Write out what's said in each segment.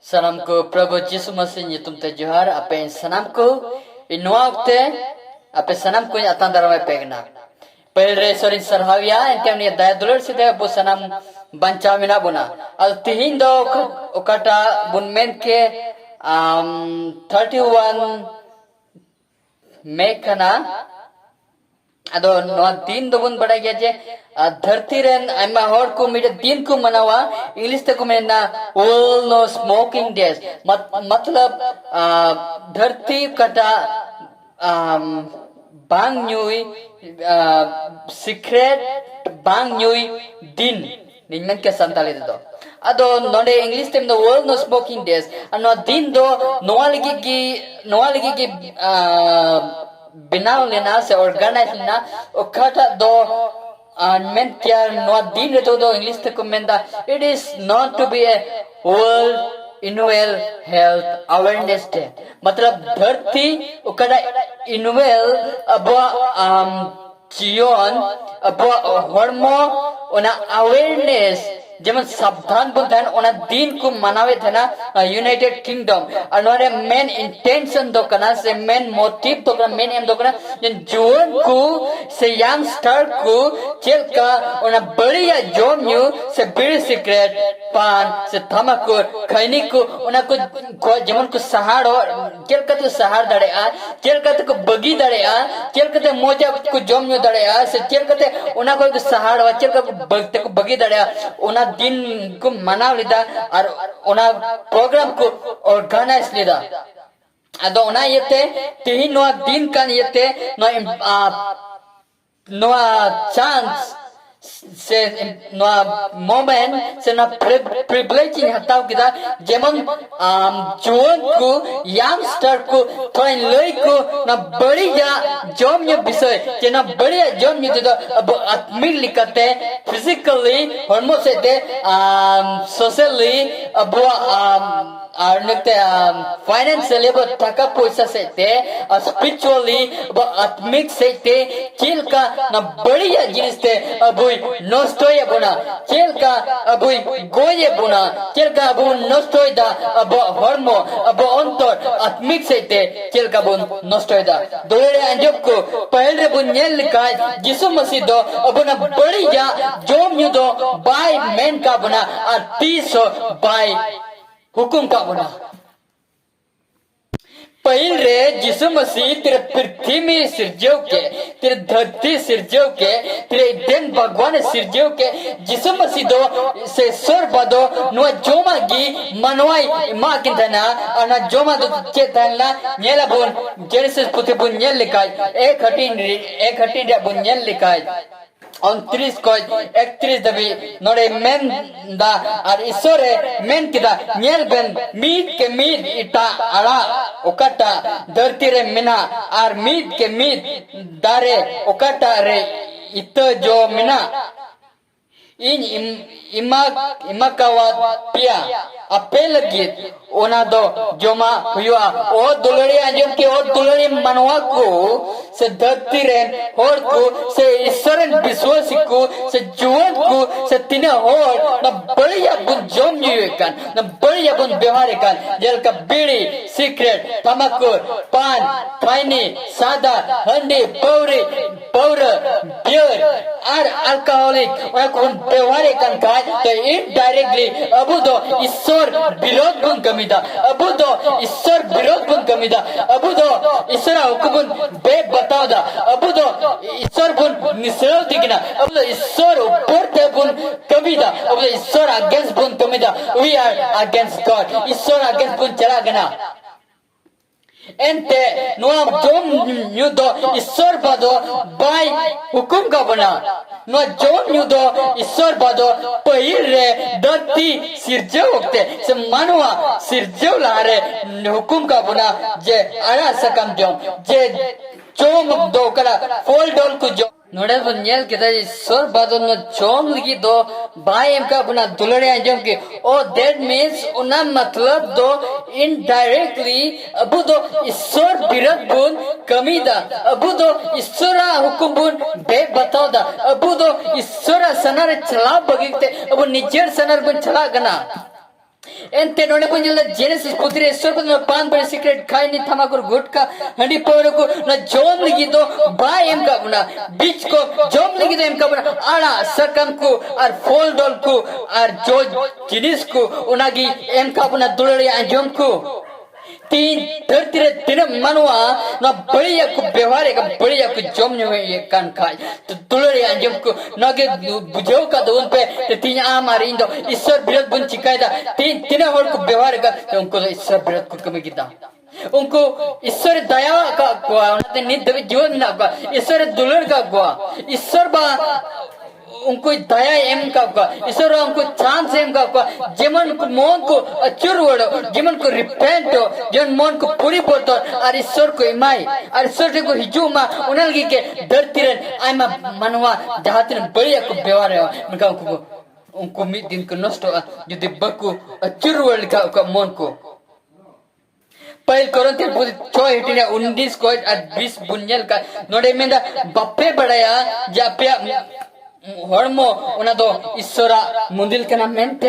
Salam ko Prabhu Jisu Masih nyutum te johar ape sanam ko inua ukte ape sanam ko atan daramai pegna. Pere sorin sarhavia entem ni daya dulur sida bu sanam banca mina buna. Al tihin do okata bun men ke 31 Mei kana ado noa दिन दो बन बड़ा गया जे धरती rain आमा हर को मिटे दिन को मनावा इंग्लिश तक में ना वर्ल्ड नो स्मोकिंग डेज मतलब धरती कटा बांग न्यूई सिक्रेट बांग न्यूई दिन निम्न के संताले दो अदो नोडे इंग्लिश तेम दो वर्ल्ड नो स्मोकिंग डेज अनो दिन दो नोआ लगी की बनाव लेना से ऑर्गेनाइज लेना उखाटा दो मेन क्या नो दिन तो दो इंग्लिश तक मेंदा it is not to be a world इनवेल हेल्थ अवेयरनेस डे मतलब धरती उखाटा इनवेल अब जीवन अब हॉर्मो उना अवेयरनेस जेमन सावधान बुंथान ओना दिन को मनावे थे ना यूनाइटेड किंगडम और नोरे मेन इंटेंशन दो कना से मेन मोटिव तो कना मेन एम दो कना जन जुवन को से यंगस्टर को चेल का ओना बढ़िया जोम्यू से बीड़ी सिगरेट पान से तमाकू खैनी को ओना को जेमन को सहार चेल का तो सहार दड़े आ चेल का तो बगी दड़े आ चेल का तो मोजा को जोम्यू दड़े आ से चेल का तो ओना को सहार वा चेल का बगी दड़े आ ओना दिन को मनाव लिदा और ओना प्रोग्राम को ऑर्गेनाइज लिदा अदो ओना येते तिही नोआ दिन कान येते नोआ चांस से नोआ मोमेंट से ना प्रिविलेज हटाव किदा जेमन जुवन को यंगस्टर को थोड़ा लई को ना बढ़िया जोम्य विषय जे ना बढ़िया जोम्य तो अब आत्मिक लिखते फिजिकली हॉर्मोन से दे सोशली अब और नकते फाइनेंशियली अब टका पैसा से ते स्पिरिचुअली अब आत्मिक से ते चील का ना बढ़िया जिनिस ते अब नष्टोय बुना चील का अब गोये बुना चील का अब नष्टोय दा अब हॉर्मो अब अंतर आत्मिक से ते चील का बुन नष्टोय दा दोरे अंजब को पहले बुन येल लिखा जिसु मसीह दो अब ना बढ़िया जो म्यू दो बाय मैन का बुना और 30 बाय हुकुम का बना पहल रे जिसु मसीह तेरे पृथ्वी में सिरजो के तेरे धरती सिरजो के तेरे दिन भगवान सिरजो के जिसु मसीह दो से स्वर बदो नो जोमा गी मनवाई मां की धना और ना जोमा दो चेतनला नेला बोन जेनेसिस पुथे बुन नेल लिखाई 1:18 रे बुन नेल लिखाई 29 को 31 दबी नोरे मेन दा और ईश्वरे मेन किदा नेल बेन मीट के मीट इटा आड़ा उकटा धरती रे मिना और मीट के मीट दारे उकटा रे इत जो मिना इन इमाकावा पिया अपेल गीत ओना दो जोमा हुआ ओ दुलड़ी अंजम के ओ दुलड़ी मनवा को से धरती रे होर को से ईश्वरन विश्वास को से जुवन को से तिने होर न बढ़िया बुन जोम न्यूकन न बढ़िया बुन व्यवहार कन जल का बीड़ी सिगरेट तमाकू पान खैनी सादा हंडी पौर बियर और अल्कोहलिक और कौन व्यवहार कन का तो इनडायरेक्टली अबु दो ईश्वर विरोध बुन कमिदा अबु दो ईश्वर विरोध बुन कमिदा अबु दो ईश्वर हुकुम बे बताओ दा अबु दो ईश्वर बुन निसरो दिगना अबु दो ईश्वर ऊपर ते बुन कमिदा अबु दो ईश्वर अगेंस्ट बुन कमिदा वी आर अगेंस्ट गॉड ईश्वर अगेंस्ट बुन चला गना एंते नोआ जोम न्यूदो ईश्वर बदो बाय हुकुम का बना नोआ जोम न्यूदो ईश्वर बदो पहिल रे धरती सिरजो वक्ते से मानवा सिरजो लारे हुकुम का बना जे आरा सकम जोम जे जोम दो कला फोल डोल को जो नोड़े बुनियल किता ईश्वर बदो न जोम लगी दो बाय एम का बना दुलड़े अंजम के ओ दैट मींस उना मतलब दो इनडायरेक्टली अबु दो ईश्वर विरोध बुन कमीदा अबु दो ईश्वरा हुकुम बुन बे बताओ दा अबु दो ईश्वरा सनर चला बगिते अबु निजेर सनर बुन चला गना Ente none pun jela Genesis putri esor ko na pan ber secret khai ni thamakur gutka handi pawre ko na jom ligi do ba em ka buna beach ko jom ligi do em ka buna ala sakam ko ar fol dol ko ar jo jinis ko unagi em ka buna dulari anjom ko तीन धरती रे तीन मनवा ना बढ़िया को व्यवहार का बढ़िया को जम ने ये कान खाए तो तुलरे अंजम को नगे बुझो का तो उन पे ते तीन हमारे इंदो ईश्वर विरोध बन चिकाय था तीन तीन और को व्यवहार का तो उनको ईश्वर विरोध को कमी किया उनको ईश्वर दया का गुआ उन्हें नित्य जीवन ना गुआ ईश्वर दुलर का गुआ ईश्वर बा उनको दया एम का ईश्वर उनको चांस एम का जीवन को मन को अचूर वड़ो जीवन को रिपेंट हो जीवन मन को पूरी बोलतो और ईश्वर को इमाई और ईश्वर को हिजू मा उनलगी के धरती रे आई मा मनवा जहाती बढ़िया को व्यवहार है उनका उनको मिट दिन को नष्ट यदि बकु अचूर वड़ का मन को पहल कोरंथी बुद्धि 6:19 को 20 बुंजल का नोडे में बप्पे बढ़ाया जापिया hormo una do isora mundil kana mente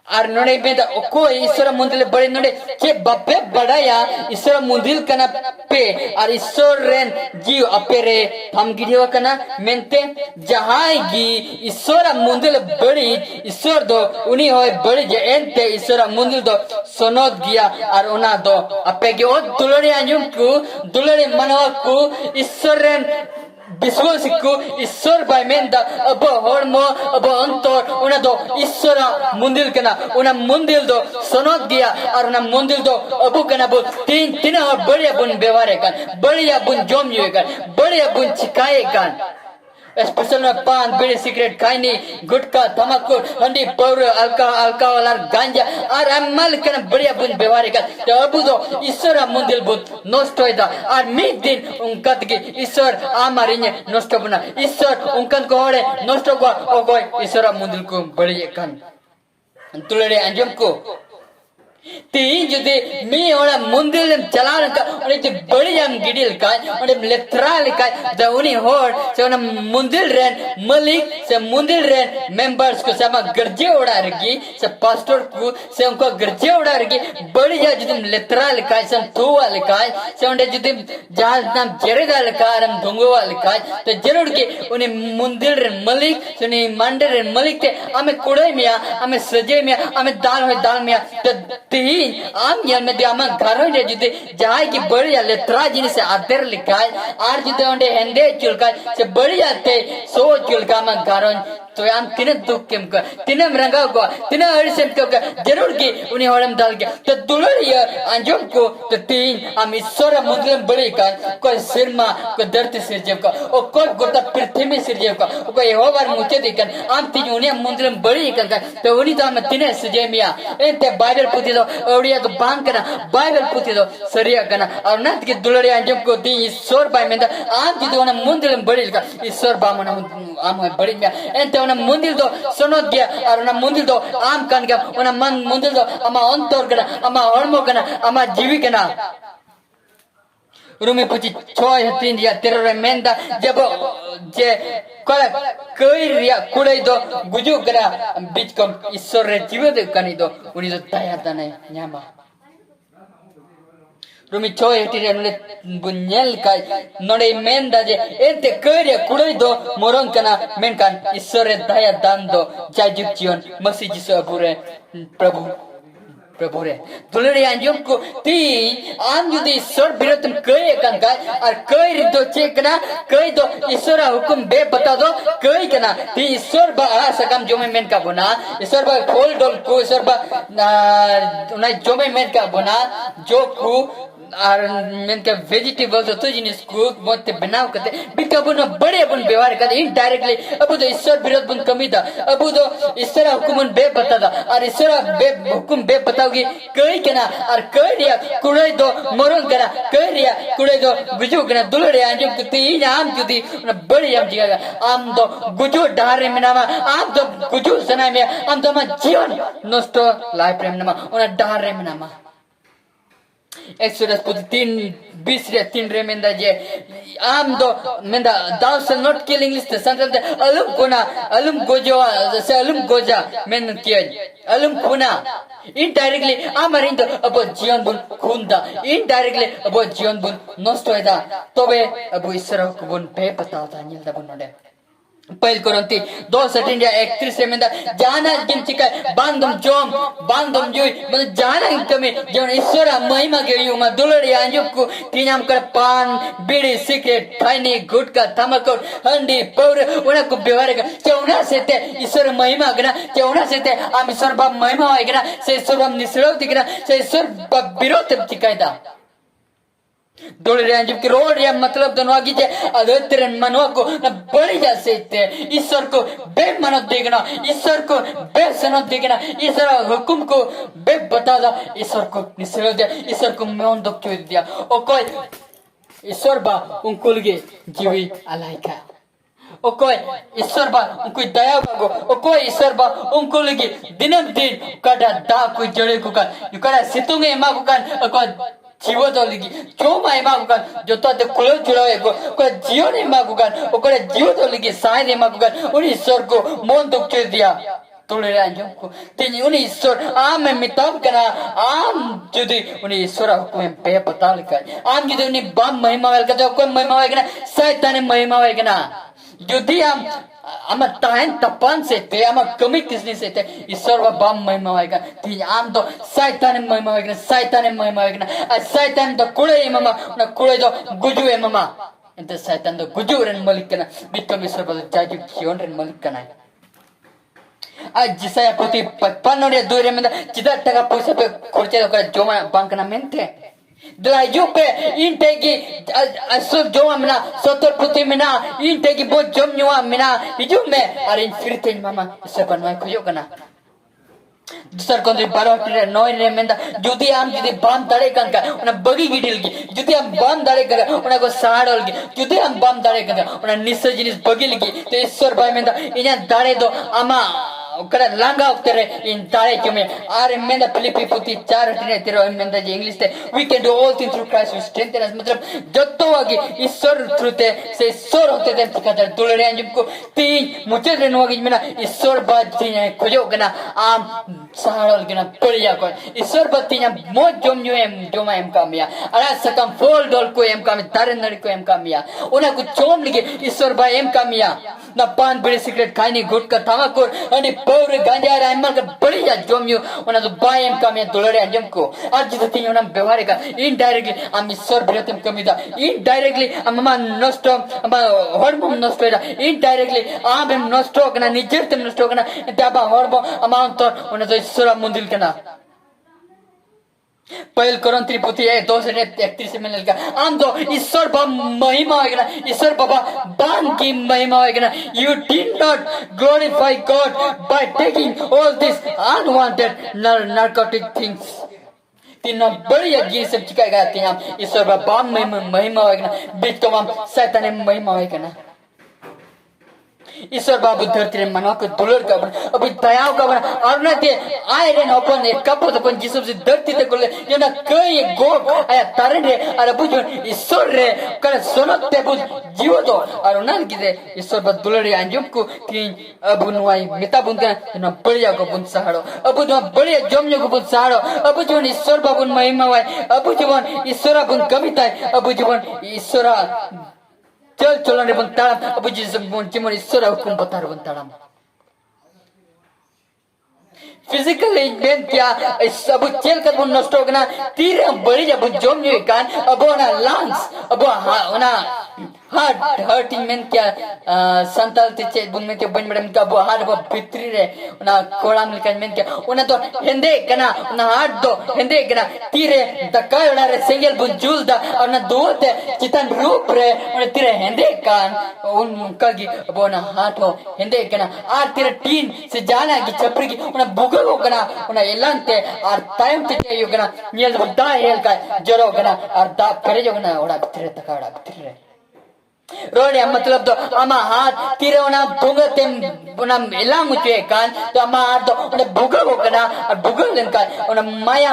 ar node beda oko isora mundil bade node ke bappe badaya isora mundil kana pe ar isoren jiu apere thamgidiwa kana mente jahai gi isora mundil badi isor do uni hoy badi je ente isora mundil do sonod giya ar una do apege o dulare anjum ku dulare manawa ku isoren विश्वास को ईश्वर bye मेंदा अब हरमो अब अंतर उना दो ईश्वर मंदिर कना उना मंदिर दो सनद दिया और उना मंदिर दो अबु कना बो तीन तीन और बढ़िया बुन व्यवहार कर बढ़िया बुन जोम युए कर बढ़िया बुन चिकाए कर स्पेशल में पान बीड़ी सिगरेट खाइनी गुटखा तमाकू हंडी पौर अल्कोहल और गांजा और अमल कना बढ़िया बुन व्यवहार कर तो अबु दो ईश्वर मंदिर बुन नष्ट होइदा और मिड दिन उनका के ईश्वर आमारिने नष्ट बना ईश्वर उनकन को होड़े नष्ट को ओगो ईश्वर मंदिर को बढ़िया कान तुलरे अंजम को तीन जुदे मैं ओला मंदिर में चलाने का उन्हें जो बड़ी जाम गिडिल का उन्हें लेत्राल का जो उन्हें होड़ से उन्हें मंदिर रेन मलिक से मंदिर रेन मेंबर्स को sama gerje उड़ा रही से पास्टर को से उनको gerje उड़ा रही बड़ी जा जुदे लेत्राल का से थोवा लिखा से उन्हें जुदे जहाँ नाम जेरेदा लिखा रम धुंगवा लिखा तो जरूर के उन्हें मंदिर रेन मलिक से उन्हें मंदिर रेन मलिक ते हमें कुड़े मिया हमें सजे मिया हमें दाल मिया तो तीन आम यार में दिया मैं घरों जे जुदे जहाँ की बढ़िया लेत्रा जिन्हें से आधेर लिखा है आर जुदे उन्हें हिंदे चुलका से बढ़िया थे सो चुलका मैं घरों तो याम तिने दुख केम का तिने मरंगा को तिने हर्षम को जरूर की उन्हें हरम डाल के तो दुलरिया अंजुम को तो तीन हम ईश्वर मंदिर में बड़ी का कोई सिरमा कोई धरती सिरजेव का और कोई गोता पृथ्वी में सिरजेव का कोई यहोवा मुझे दिखन हम तीन उन्हें मंदिर में बड़ी का तो उन्हीं तो हम तिने सिरजे मिया इनते बाइबल पुती दो ओडिया तो बांध करना बाइबल पुती दो सरिया करना और नंत की दुलरिया अंजुम को दी ईश्वर बाई में आम जी तो उन्हें मंदिर में बड़ी का ईश्वर बामन आम बड़ी में इनते उन्हें मंदिर दो सनद गया और उन्हें मंदिर दो आम कान गया उन्हें मन मंदिर दो अमा अंतर करना अमा हरमो करना अमा जीवी करना रूमी पुची 6:3 या 13 मेंदा जब जे कला कोई रिया कुड़े दो गुजु करा बीच कम ईश्वर रे जीवित कनी दो उन्हीं दो दया तने न्यामा रूमी 6:3 ने बुन्यल का नोडे मेंदा जे एते कोई कुड़े दो मोरंग कना मेन कान ईश्वर रे दया दान दो जाजुक जीवन मसीह जिसु अबुरे प्रभु रे दुलरे अंजुम को ती आम जुदी ईश्वर विरोध में कई कन का और कई दो चेकना कई दो ईश्वर हुकुम बे बता दो कई कना ती ईश्वर बा सकम जो में मेन का बना ईश्वर बा फूल डोल को ईश्वर बा उन्हें जो में मेन का बना जो को और मेन के वेजिटेबल्स तो जिनिस को बहुत बनाव करते बिका बुन बड़े बुन व्यवहार करते इनडायरेक्टली अब तो ईश्वर विरोध बुन कमी था अब तो ईश्वर हुकुम बे बता था और ईश्वर बे हुकुम बे बताओगी कई केना और कई रिया कुड़े दो मरण करा कई रिया कुड़े दो गुजो कना दुलरे आंजो कुती आम जुदी बड़ी आम जिगा आम तो गुजो डारे में नामा आम तो गुजो सना में आम तो मा जीवन नष्ट लाइफ प्रेम नामा उना डारे में नामा Exodus put 3 re menda je am do menda thou shall not kill English the son of the alum goja men kill alum kuna indirectly amarindo about jion bun khunda indirectly about jion bun nostoida tobe abu isra kubun pe pata ta nil da bunode पहल करंती 2:31 में जाना जिमचिका बांधम जुई मतलब जाना इनकमे जब ईश्वर महिमा के युमा दुलड़ी अंजुक तीनाम कर पान बीड़ी सिगरेट थाइनी गुटका तमाकू हंडी पौर उन्हें को व्यवहार का चौना से ते ईश्वर महिमा गना चौना से ते आम ईश्वर बाप महिमा है गना से ईश्वर बाप निश्चल दिखना से ईश्वर बाप विरोध चिकायदा डोले जबकि रोड या मतलब दोनों आगे जे अधोतर मनवा को न बड़ी जा सकते ईश्वर को बेमानो देखना ईश्वर को बेसनो देखना ईश्वर हुक्म को बे बता दा ईश्वर को निश्चल दिया ईश्वर को मैं दुख क्यों दिया और कोई ईश्वर बा उनको लगे जीवी अलाइका ओ कोई ईश्वर बा उनको दया बागो ओ कोई ईश्वर बा उनको लगे दिन काटा दा कोई जड़े को का युकारा सितुंगे मा को का कोई जीवो तो लगी जो माय मागुगन जो तो ते कुलो जुड़ावे को जियो ने मागुगन ओ को जियो तो लगी साय ने मागुगन उन ईश्वर को मन दुख के दिया तोले रांजो को तीन उन ईश्वर आम में मिताब करा आम जुदी उन ईश्वर हुक्म पे पता लिखा आम जुदी उन बम महिमा वाल का कोई महिमा वाला शैतान महिमा वाला जुदी आम ताहन तपन से ते आम कमी किसने से ते ईश्वर व बम महिमा वाला तीन आम तो शैतान महिमा वाला शैतान तो कुड़े मामा ना कुड़े तो गुजु है मामा इंते शैतान तो गुजु रन मलिक कना बिकम ईश्वर पर जाजु जीवन रन मलिक कना आज जिसा पति 55 और 2 में जिदा टका पैसा पे खर्चे तो जोमा बांकना मेंते Delajupe integi asuk joma mina sotor putih mina integi bot jom nyua mina hijume arin firtin mama sepan mai kuyo kana दूसर कोंद्री 12 9 ने मेंदा जुदी आम जुदी बम दाड़े कंका उना बगी गिडिलगी जुदी आम बम दाड़े कर उना को साड़लगी जुदी आम बम दाड़े कर उना निश्चय जिनिस बगिलगी तो ईश्वर भाई मेंदा इना दाड़े दो आमा ओकरा लांगा उतरे इन दाड़े क्यों आरे मेंदा फिलिपी पुती 4:18 तेरो मेंदा जे इंग्लिश ते we can do all things through Christ who strengthen us मतलब जत्तोवागी ईश्वर थ्रू ते से ईश्वर होते ते कदर दुलरे अंजुको तीन मुझे रेनोगी मेना ईश्वर बात तीन खोजो गना आम साड़ल गना पड़िया को ईश्वर बत्तीया मो जोमा एम कामिया अरा सकम फोल डोल को एम कामी तारे नड़ी को एम कामिया उना को चोम लगे ईश्वर बा एम कामिया ना पान बीड़ी सिगरेट खानी गुटका तमाकू अनि पौर गांजा राइमल का बड़िया जोमियो उना तो बा एम कामिया दुलरे अंजम को आज जित तीन उना व्यवहार का इनडायरेक्टली हम ईश्वर बिरतम कमिदा इनडायरेक्टली अम्मा नष्ट अम्मा हॉर्मोन नष्ट होइदा इनडायरेक्टली आम एम नष्ट होगना निजरतम नष्ट होगना दाबा हॉर्मोन अमाउंट तो उना तो ईश्वर मंदिर कना पहल करंत्री पुती 2:31 में लगा आम तो ईश्वर बा महिमा होगना ईश्वर बाबा बान की महिमा होगना you did not glorify God by taking all these unwanted narcotic things तीन बढ़िया गिर सब चिकाएगा तीन ईश्वर बाबा महिमा होगना बीच तो हम शैतान महिमा होगना ईश्वर बाबू धरती रे मनवा को दुलर का अभी दयाव का बना और ना ते आए रे अपन एक कपड़ अपन जिसम से धरती ते कोले ये ना कई गो आया तारे रे अरे बुझो ईश्वर रे कर सोनो ते बुझ जीव तो और ना कि ईश्वर बा दुलर रे अंजुम को तीन अब नुआई मिता बुन का ना बढ़िया को बुन सहारो अब जो बढ़िया जमने को बुन सहारो अब जो ईश्वर बाबू महिमा वाई अब जीवन ईश्वर बुन कविता अब जीवन ईश्वर चल चलन रे बंताड़म अब जिस चिमन ईश्वर हुकुम बता बंताड़म फिजिकल इवेंट क्या सब चेल कर बन नष्ट होगना तीर बड़ी जब जोम न्यू कान अब ना लंग्स अब ना हार्टिंग में क्या संताल ते बुन में के बन बड़म का वो हार्ट वो भितरी रे ना कोड़ा में का में क्या उन्हें तो हिंदे कना ना हार्ट दो हिंदे कना तीरे दक्का उड़ा रे सिंगल बुन जूल दा और ना दो ते चितन रूप रे उन्हें तीरे हिंदे कान उनका की वो ना हार्ट हो हिंदे कना आर तीरे टीन से जाना की छपरी की उन्हें बुगल हो कना उन्हें एलांते आर टाइम ते यो कना नियल बड़ा हेल का जरो कना और दा करे जो कना उड़ा भितरे तका उड़ा भितरे रोड़े मतलब तो अमा हाथ तीरे उन्हें भुगते उन्हें एलांग मुझे कान तो अमा हाथ तो उन्हें भुगल हो कना और भुगल दिन का उन्हें माया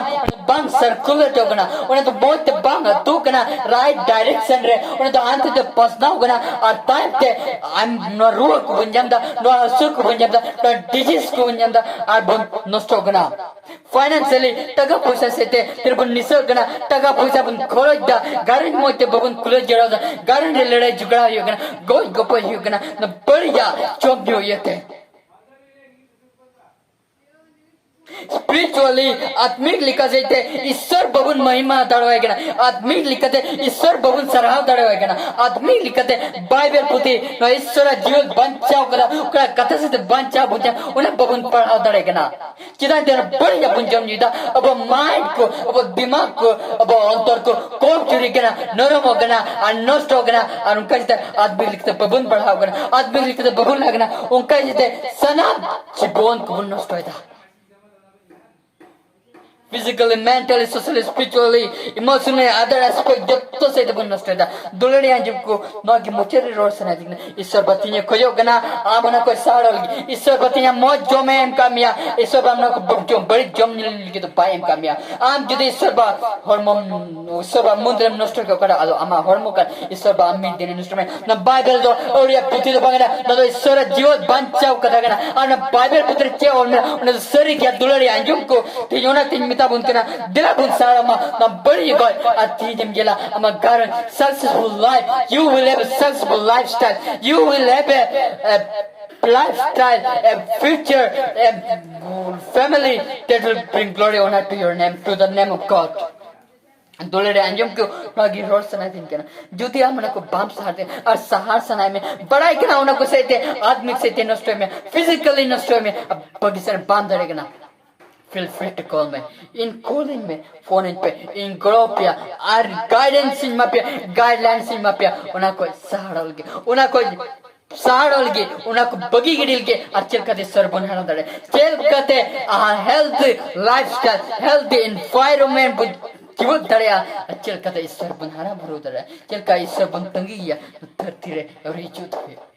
bang circular to gana una to both the bang tu gana right direction re una to ante the personal gana or time te I'm no ruwa ko bunjanda no asuk ko bunjanda no disease ko bunjanda ar bon nosto gana financially taga paisa sete tirbun nisar gana taga paisa bun kholoj da garan moite babun kuloj jara da garan re ladai jugda yo gana go gopo yo gana na bariya chop yo yete spiritually आत्मिक लिखते ईश्वर बबुन महिमा दड़वाएगा आत्मिक लिखते ईश्वर बबुन सराह दड़वाएगा आत्मिक लिखते Bible पुती न ईश्वर जीवन बंचाव करा उकरा कथा से बंचाव बुझा उन्हें बबुन पढ़ाव दड़ेगा चिदा देना बढ़िया बुंजम निदा अब माइंड को अब दिमाग को अब अंतर को कोप चुरी गना नरम हो गना और नष्ट हो गना और उनका जिते आत्मिक लिखते बबुन पढ़ाव गना आत्मिक लिखते बबुन लगना उनका जिते सना जीवन को नष्ट होता physically, mentally, socially, spiritually, emotionally, other aspect जत्तो से तो बनना स्टेटा दुलड़ियाँ जिनको नौकी मुचेरी रोड से नहीं ईश्वर बत्तियाँ खोयो गना आमना कोई साड़ल ईश्वर बत्तियाँ मौज जोमे एम कामिया ईश्वर बामना को बुक्तियों बड़ी जोम निल के तो पाए एम कामिया आम जुदे ईश्वर बा हॉर्मोन ईश्वर बा मुंद्रम नष्ट कर करा आलो आमा हॉर्मोन का ईश्वर बा अमीर देने नष्ट में न बाइबल तो और ये पुत्री तो बंगना न तो ईश्वर जीवन बंचाव कथा गना और न बाइबल पुत्री चे और न तो सरी क्या दुलड़ियाँ जिनको तीनों तीन बुन kena dila bun sara ma na bari god ati dem gela ama garan successful life you will have a successful lifestyle you will have a lifestyle a future a family that will bring glory honor to your name to the name of God दोलेरे Anjum क्यों Nagi road सनाई दिन केना जुतिया मने को balm सहारते और सहार सनाई में बड़ाई केना उन को सहते आत्मिक सहते नष्ट में फिजिकली नष्ट में अब बगीचर बाम धरेगा ना feel free to call me in calling me phone in पे in group या और guidance in मापिया guidelines in मापिया उन्हें कोई सहारा लगे उन्हें को बगी गिडिल के अच्छे कते सरबन है ना दरे चल कते health lifestyle health environment बुध क्यों दरिया अच्छे कते सरबन है ना भरो दरे चल का सरबन तंगी या धरती रे और ये चूत है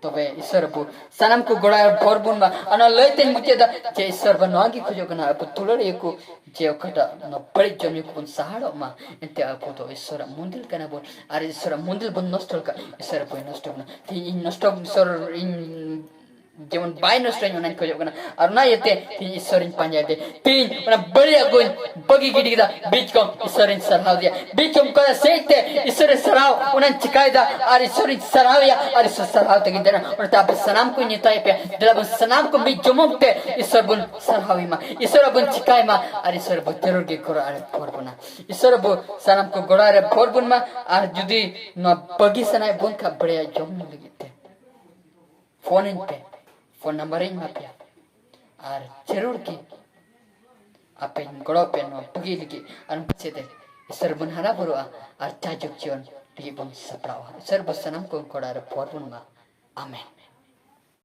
तो वे ईश्वर बु सनम को गोड़ा भोर बुन में अना लेते मुझे दा जे ईश्वर बनवागी खोजो कना अब तुलर एको जे कटा न बड़ी जमी को सहारा मा इंते आपको तो ईश्वर मुंदिल कना बोल अरे ईश्वर मुंदिल बन नष्ट का ईश्वर कोई नष्ट ना ती इन नष्ट ईश्वर इन जेवन बाय नष्ट नहीं खोजो कना और ना येते ती ईश्वर इन पंजाय दे तीन उना बड़ी अगुन बगी गिडी दा बीच को ईश्वर इन सराव दिया बीच को कदा सेते ईश्वर सराव उना चिकाय दा और ईश्वर इन सराव या और ईश्वर सराव तक देना और ताप सनाम को निताय पे दलब सनाम को बीच जमुकते ईश्वर बुन सरावी मा ईश्वर बुन चिकाय मा और ईश्वर बु तेरो के कोरा अरे भोरबुना ईश्वर बु सनाम को गोड़ा रे भोरबुन मा और जुदी न बगी सनाय बुन का बड़े जम लगते फोन इन पे फोन नंबर इन मापिया और जरूर की आप इन गड़ो पे नो बगी लगी और बच्चे दे ईश्वर बुन हरा बुरुआ और चाजुक जीवन टी बुन सपरावा ईश्वर बसनम को कोड़ा रे भोरबुन मा आमेन